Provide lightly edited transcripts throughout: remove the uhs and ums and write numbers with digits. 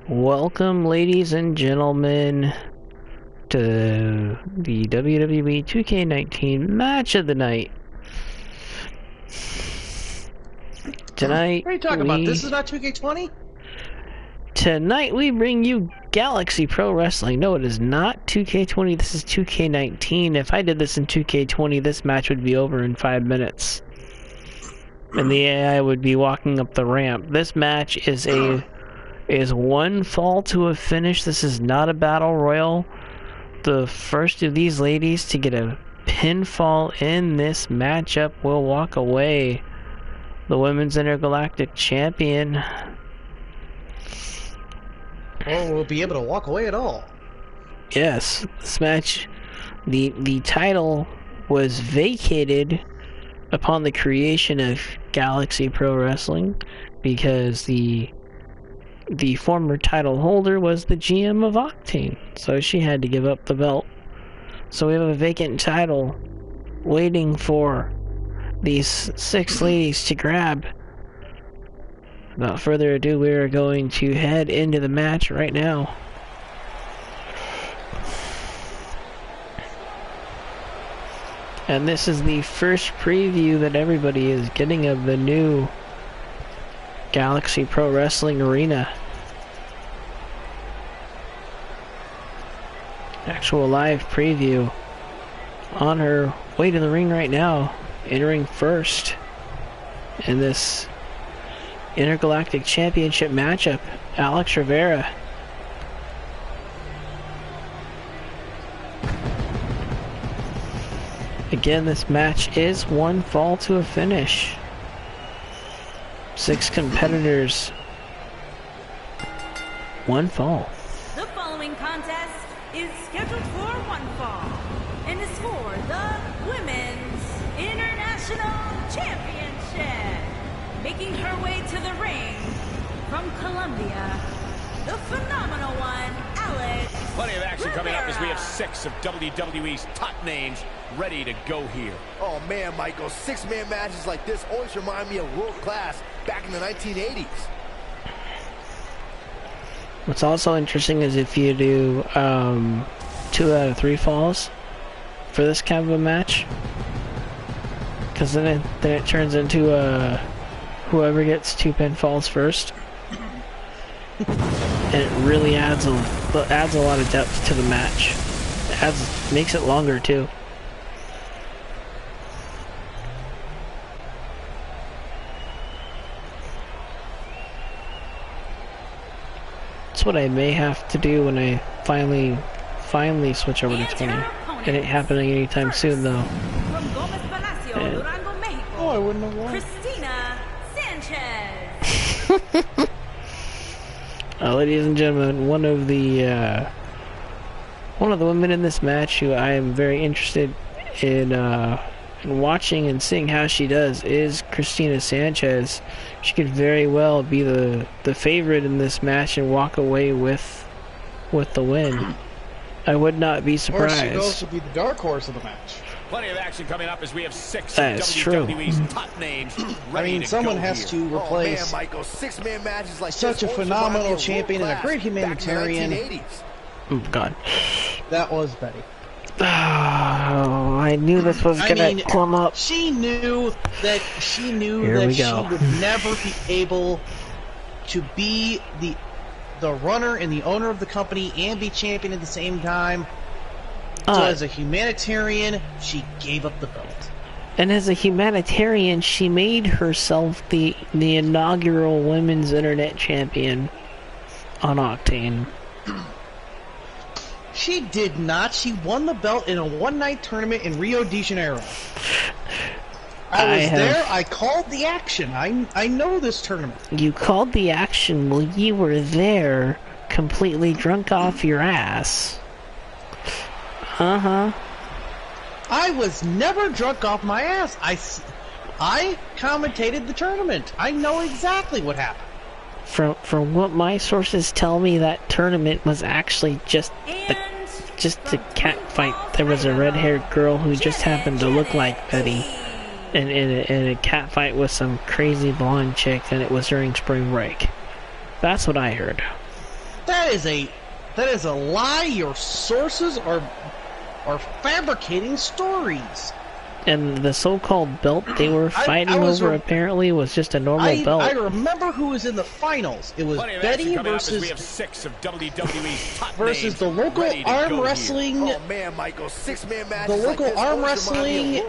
Welcome, ladies and gentlemen, to the WWE 2K19 match of the night. Tonight, what are you talking about? This is not 2K20? Tonight we bring you Galaxy Pro Wrestling. No, it is not 2K20, this is 2K19. If I did this in 2K20, this match would be over in 5 minutes. And the AI would be walking up the ramp. This match is one fall to a finish. This is not a battle royal. The first of these ladies to get a pinfall in this matchup will walk away the Women's Intergalactic Champion. Or we'll be able to walk away at all. Yes, this match, the title was vacated upon the creation of Galaxy Pro Wrestling because the former title holder was the GM of Octane, so she had to give up the belt. So we have a vacant title waiting for these 6 ladies to grab. Without further ado, we are going to head into the match right now. And this is the first preview that everybody is getting of the new Galaxy Pro Wrestling Arena. Actual live preview. On her way to the ring right now, entering first in this Intergalactic Championship matchup, Alex Rivera. Again, this match is one fall to a finish. 6 competitors, 1 fall. The following contest is scheduled for 1 fall and is for the Women's International Championship. Making her way to the ring from Colombia, the phenomenal one, Alex Plenty of action Rivera. coming up as we have 6 of WWE's top names ready to go here. Oh man, Michael, 6-man matches like this always remind me of world class back in the 1980s. What's also interesting is if you do 2 out of 3 falls for this kind of a match, because then it turns into whoever gets 2 pinfalls first, and it really adds a lot of depth to the match. Makes it longer too. That's what I may have to do when I finally switch over to 20. It ain't happening anytime soon though. From Gomez Palacio, Durango, Mexico, Oh, I wouldn't have won. Christina Sanchez. Ladies and gentlemen, one of the women in this match who I am very interested in watching and seeing how she does is Christina Sanchez. She could very well be the favorite in this match and walk away with the win. I would not be surprised. Or she could also be the dark horse of the match. Plenty of action coming up as we have 6 That's of true. WWE's top names ready I mean, to someone go has here. to replace Oh man, Michael, 6-man matches like such this a always remind me phenomenal of champion and a world great class back in the humanitarian. 1980s. Oh God. That was Betty. Oh, I knew this was gonna come up. She knew that she would never be able to be the runner and the owner of the company and be champion at the same time. So as a humanitarian, she gave up the belt. And as a humanitarian, she made herself the inaugural women's internet champion on Octane. She did not. She won the belt in a one-night tournament in Rio de Janeiro. I was there. I called the action. I know this tournament. You called the action while you were there, completely drunk off your ass. Uh-huh. I was never drunk off my ass. I commentated the tournament. I know exactly what happened. From what my sources tell me, that tournament was actually just a cat fight. There was a red-haired girl who just happened to look like Betty, and in a cat fight with some crazy blonde chick, and it was during spring break. That's what I heard. That is a lie. Your sources are fabricating stories. And the so-called belt they were fighting over apparently was just a normal belt. I remember who was in the finals. It was Betty versus the local arm wrestling. Oh man, Michael, six-man matches the local like this arm wrestling.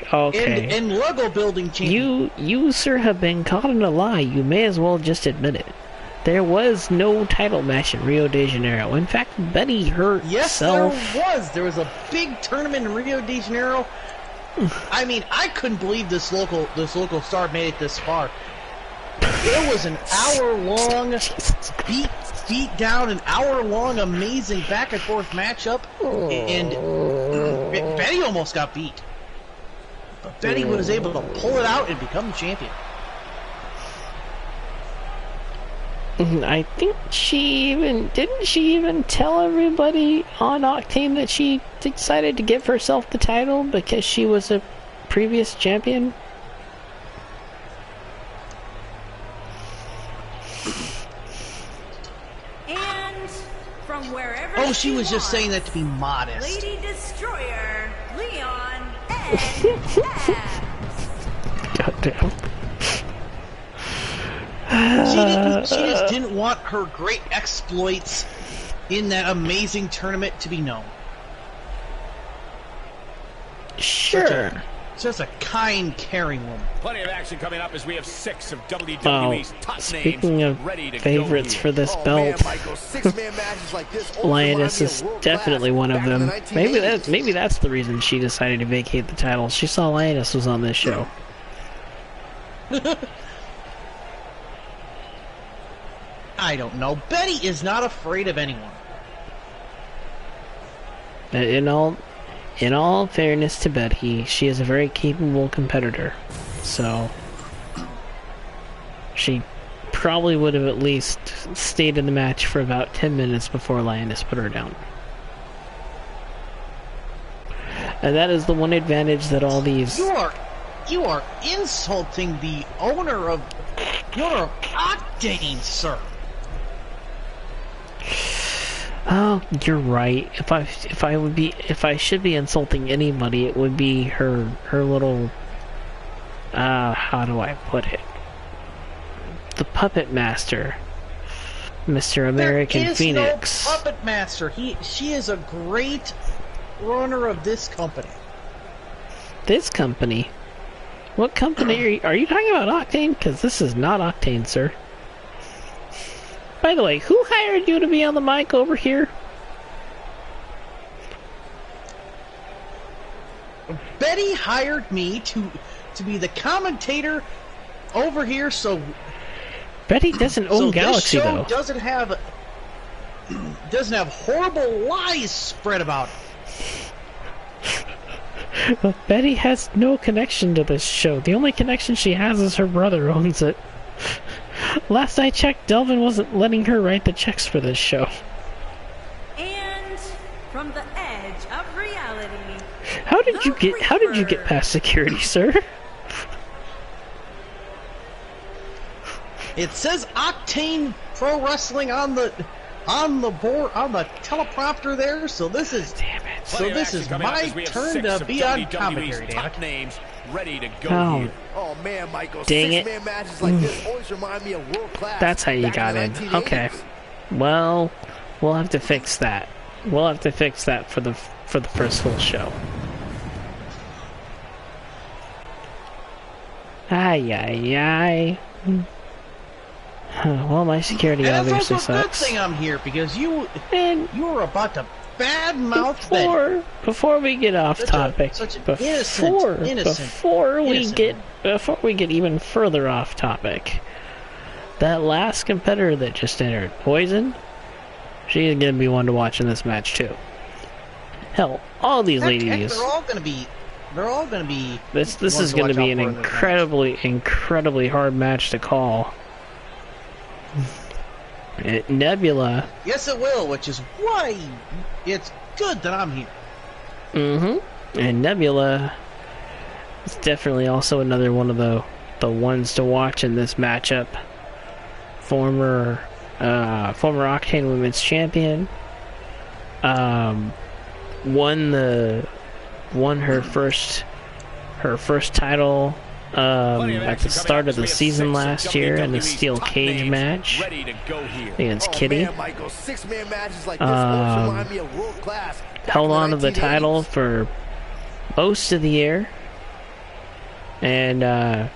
Okay. And Lego building champion. You, sir, have been caught in a lie. You may as well just admit it. There was no title match in Rio de Janeiro. In fact, Betty herself... Yes, there was. There was a big tournament in Rio de Janeiro. I mean, I couldn't believe this local star made it this far. It was an hour-long beat down, an hour-long amazing back-and-forth matchup, and Betty almost got beat. But Betty was able to pull it out and become the champion. I think didn't she even tell everybody on Octane that she decided to give herself the title because she was a previous champion? And from wherever she was just saying that to be modest. Lady Destroyer, Leon, and Goddamn. She just didn't want her great exploits in that amazing tournament to be known. Sure. Just a kind, caring woman. Plenty of action coming up as we have 6 of WWE's top speaking names of ready to favorites go for this belt, Lioness is definitely one of them. Maybe that's the reason she decided to vacate the title. She saw Lioness was on this show. I don't know. Betty is not afraid of anyone. In all fairness to Betty, she is a very capable competitor. So she probably would have at least stayed in the match for about 10 minutes before Lioness put her down. And that is the one advantage that all these... You are insulting the owner of Octane, sir. Oh, you're right. If I should be insulting anybody, it would be her little, how do I put it? The puppet master, Mr. American Phoenix. No puppet master. She is a great runner of this company. This company? What company are you talking about? Octane? Because this is not Octane, sir. By the way, who hired you to be on the mic over here? Betty hired me to be the commentator over here, so Betty doesn't own Galaxy, this show though. doesn't have horrible lies spread about it. Well, Betty has no connection to this show. The only connection she has is her brother owns it. Last I checked, Delvin wasn't letting her write the checks for this show. And from the edge of reality. How did you get past security, sir? It says Octane Pro Wrestling on the board, on the teleprompter there, so this is my turn to be on commentary, damn it. Ready to go here. Oh man, Michael, dang it. six-man matches like this always remind me of world class. That's how you got in. Okay. Well, we'll have to fix that. We'll have to fix that for the first full show. Ay. Well, my security obviously sucks. And it's also a good thing I'm here, because you were about to badmouth Betty. Before we get off topic, before we get even further off topic, that last competitor that just entered, Poison, she's gonna be one to watch in this match too. Hell, all these ladies. They're all gonna be. This is gonna be an incredibly hard match to call. Nebula. Yes, it will, which is why it's good that I'm here. And Nebula is definitely also another one of the ones to watch in this matchup. former Octane Women's Champion. Won her first title at the start of the season last year in the steel cage match against Kitty. Held on to the title for most of the year, and I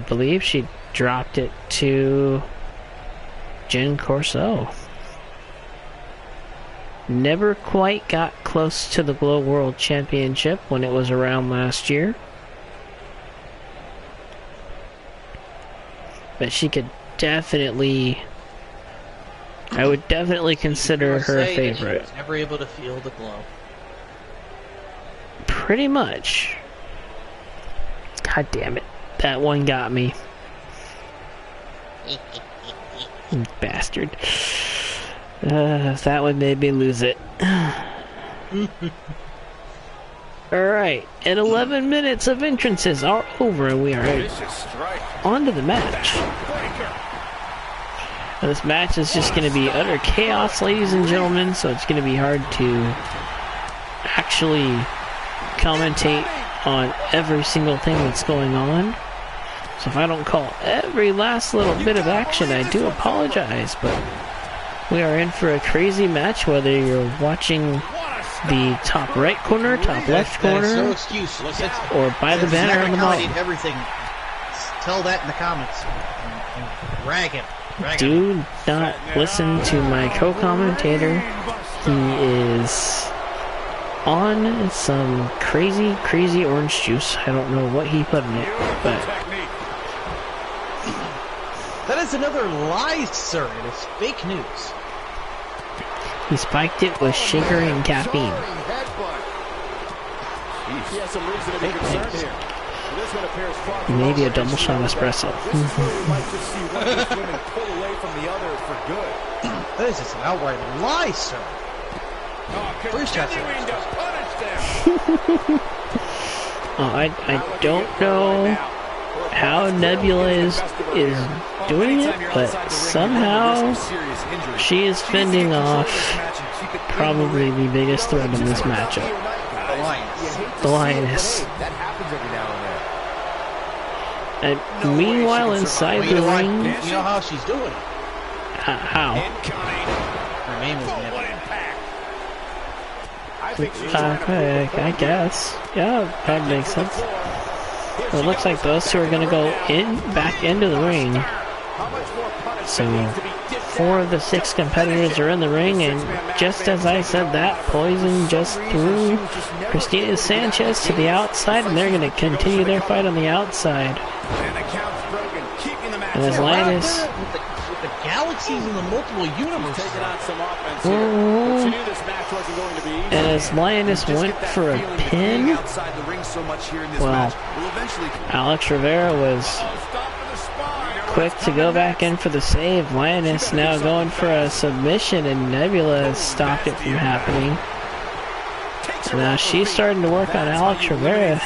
believe she dropped it to Jen Corso. Never quite got close to the Glow World Championship when it was around last year, but she could definitely, I would definitely consider her a favorite. She was never able to feel the glow. Pretty much. God damn it. That one got me. Bastard. That one made me lose it. Alright, and 11 minutes of entrances are over, and we are on to the match. Now, this match is just going to be utter chaos, ladies and gentlemen, so it's going to be hard to actually commentate on every single thing that's going on. So if I don't call every last little bit of action, I do apologize, but we are in for a crazy match, whether you're watching the top right corner, top left corner, no excuse. or by the banner on the bottom. Everything. Tell that in the comments. And rag him. Do not listen to my co-commentator. He is on some crazy orange juice. I don't know what he put in it, but that is another lie, sir. It is fake news. he spiked it with sugar and caffeine. Maybe a double shot espresso. That is just an outright lie, sir. Please try I don't know how Nebula is doing it, but somehow she is fending off probably the biggest threat in this matchup. The Lioness. And meanwhile, inside the ring, you know how she's doing it. how? Her name is Nebula. I guess. Yeah, that makes sense. Well, it looks like those two are going to go back into the ring. So, 4 of the 6 competitors are in the ring, and just as I said that, Poison just threw Christina Sanchez to the outside, and they're going to continue their fight on the outside. And as Linus... With the galaxies and the multiple universes. And as Lioness went for a pin, well, Alex Rivera was quick to go back in for the save. Lioness now going for a submission, and Nebula has stopped it from happening. So now she's starting to work on Alex Rivera.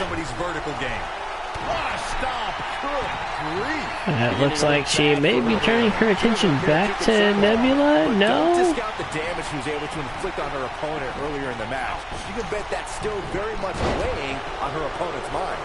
And it looks like she may be turning her attention back to Nebula. No? Discount the damage she was able to inflict on her opponent earlier in the match. You can bet that's still very much weighing on her opponent's mind.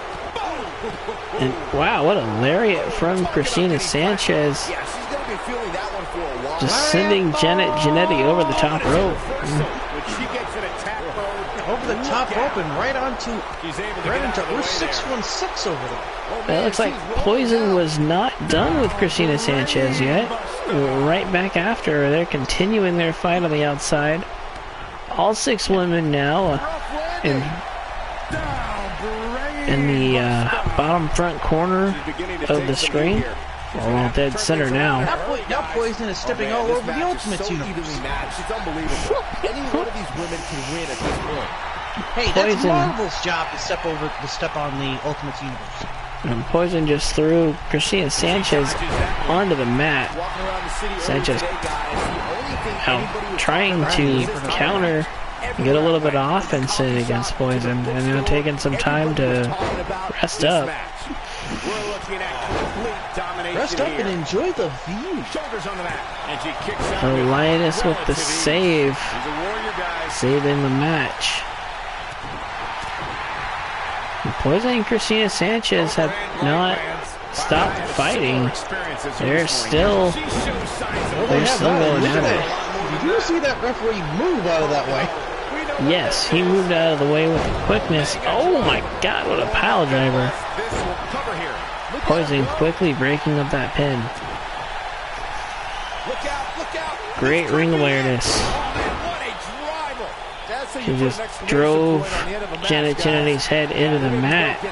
And wow, what a lariat from Christina Sanchez. Yeah, she's going to be feeling that one for a while. Just sending Janetti over the top rope. When she gets an attack mode, over the top rope and right onto Earth 616 over there. It looks like Poison was not done with Christina Sanchez yet. Right back after her, they're continuing their fight on the outside. All 6 women now in the bottom front corner of the screen. Well, dead center now. Now Poison is stepping all over the Ultimate Universe. It's unbelievable. Any one of these women can win at this point. Hey, that's Marvel's job to step on the Ultimate Universe. And Poison just threw Christina Sanchez onto the mat. Sanchez trying to counter, get a little bit of offense in against Poison, and now taking some time to rest up. We're looking at complete domination. Rest up and enjoy the view. Shoulders on the mat. And she kicks out. The Lioness with the save. She's a warrior, guys. Saving the match. Poison and Christina Sanchez have not stopped fighting. They're still going at it. Did you see that referee move out of that way? Yes, he moved out of the way with quickness. Oh my god, what a pile driver. Poison quickly breaking up that pin. Great ring awareness. She just drove Janet Kennedy's head into the mat.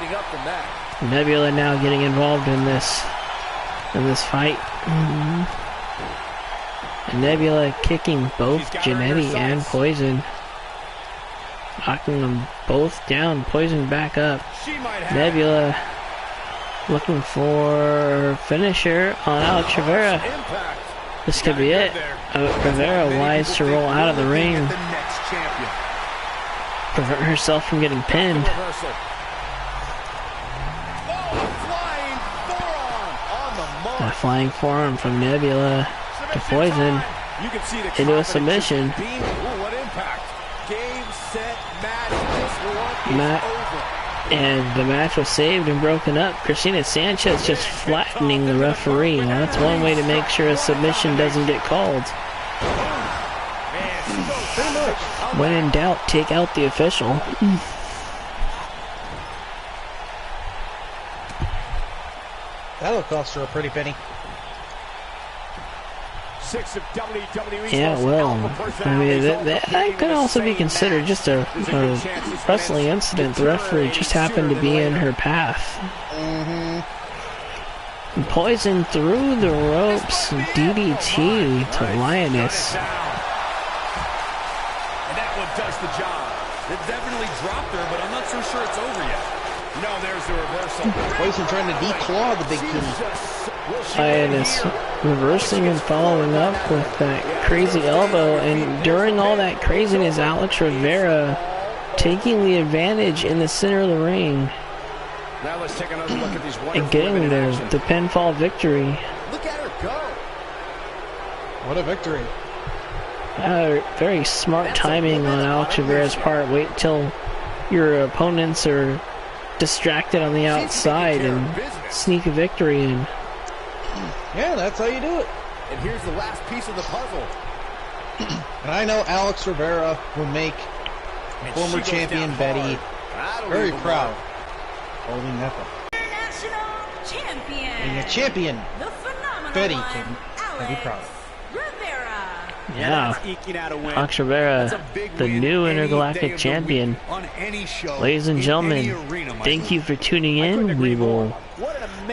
Nebula now getting involved in this fight. And Nebula kicking both Janetti and Poison. Knocking them both down. Poison back up. Nebula looking for finisher on Alex Rivera. This could be it. Rivera wise to roll out of the ring. Prevent herself from getting pinned. A flying forearm from Nebula to Poison into a submission. And the match was saved and broken up. Christina Sanchez just flattening the referee. Now that's one way to make sure a submission doesn't get called. When in doubt, take out the official. That'll cost her a pretty penny. Yeah, well, I mean, that could also be considered just a wrestling incident. The referee just happened to be in her path. Poison through the ropes, DDT to Lioness. And that one does the job. It definitely dropped her, but I'm not so sure it's over yet. No, there's the reversal. Poison trying to declaw the big kitty. Lioness reversing and following up with that crazy elbow, and during all that craziness, Alex Rivera taking the advantage in the center of the ring. Now let's take another look at these and getting the pinfall victory. Look at her go. What a victory. Very smart timing on Alex Rivera's part. Wait till your opponents are distracted on the outside and sneak a victory in. Yeah, that's how you do it. And here's the last piece of the puzzle. And I know Alex Rivera will make former champion Betty very proud. Holding that up. International champion. Being a champion, The phenomenal Betty one, can be proud. Rivera. Yeah, Alex Rivera, the new intergalactic champion. Ladies and gentlemen, thank you for tuning in. We will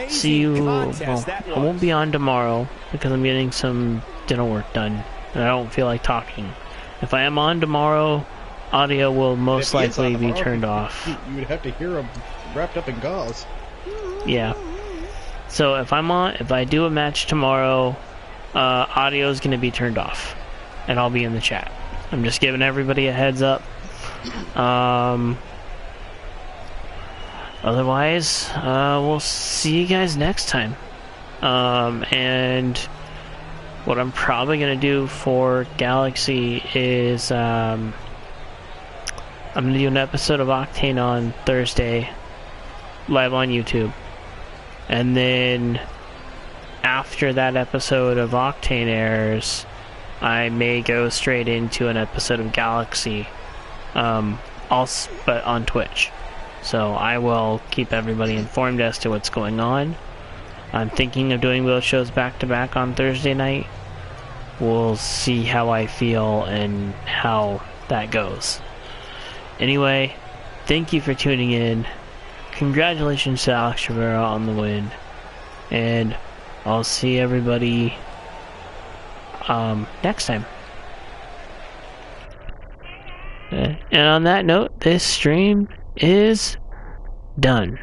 see you. Well, I won't be on tomorrow because I'm getting some dental work done, and I don't feel like talking. If I am on tomorrow, audio will most likely be turned off. You would have to hear him wrapped up in gauze. Yeah. So if I do a match tomorrow, audio is going to be turned off, and I'll be in the chat. I'm just giving everybody a heads up. Otherwise, we'll see you guys next time. And what I'm probably going to do for Galaxy is I'm going to do an episode of Octane on Thursday, live on YouTube. And then after that episode of Octane airs, I may go straight into an episode of Galaxy, but on Twitch. So I will keep everybody informed as to what's going on. I'm thinking of doing both shows back to back on Thursday night. We'll see how I feel and how that goes. Anyway, thank you for tuning in. Congratulations to Alex Rivera on the win. And I'll see everybody next time. And on that note, this stream is done.